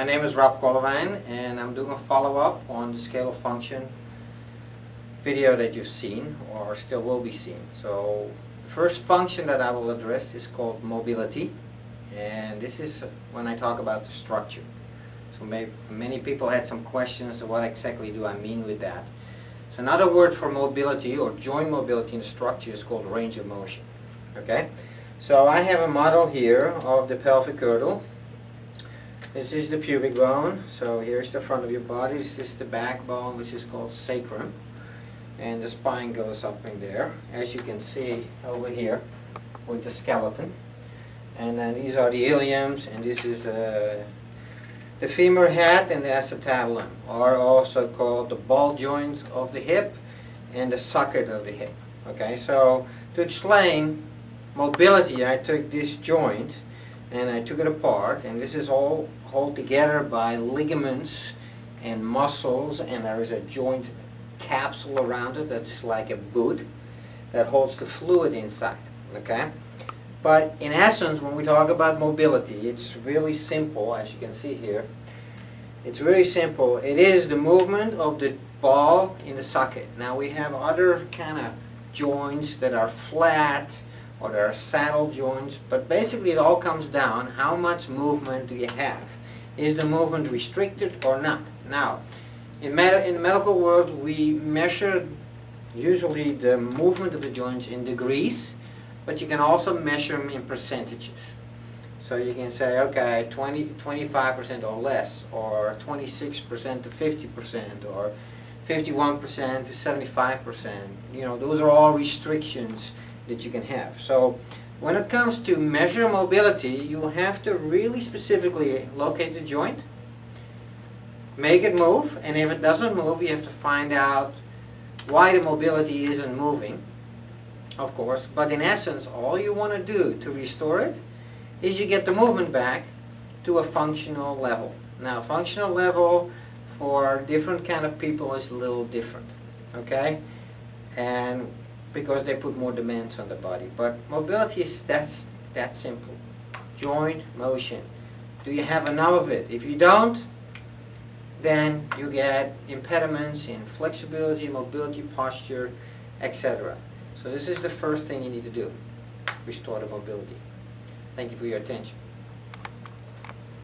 My name is Rob Kollewijn and I'm doing a follow-up on the scale of function video that you've seen or still will be seen. So the first function that I will address is called mobility, and this is when I talk about the structure. So many people had some questions, what exactly do I mean with that? So another word for mobility or joint mobility in the structure is called range of motion. Okay? So I have a model here of the pelvic girdle. This is the pubic bone, so here's the front of your body. This is the backbone, which is called sacrum, and the spine goes up in there, as you can see over here with the skeleton. And then these are the iliums, and this is the femur head and the acetabulum, or also called the ball joint of the hip and the socket of the hip. Okay, so to explain mobility, I took this joint and I took it apart, and this is all held together by ligaments and muscles, and there is a joint capsule around it that's like a boot that holds the fluid inside. Okay, but in essence, when we talk about mobility, it's really simple. As you can see here, it's really simple. It is the movement of the ball in the socket. Now we have other kind of joints that are flat, or there are saddle joints, but basically it all comes down, how much movement do you have? Is the movement restricted or not? Now, in the medical world, we measure usually the movement of the joints in degrees, but you can also measure them in percentages. So you can say, okay, 25% or less, or 26% to 50%, or 51% to 75%. You know, those are all restrictions that you can have. So when it comes to measure mobility, you have to really specifically locate the joint, make it move, and if it doesn't move, you have to find out why the mobility isn't moving, of course. But in essence, all you want to do to restore it is you get the movement back to a functional level. Now, functional level for different kind of people is a little different, okay? And because they put more demands on the body. But mobility is that simple. Joint motion. Do you have enough of it? If you don't, then you get impediments in flexibility, mobility, posture, etc. So this is the first thing you need to do. Restore the mobility. Thank you for your attention.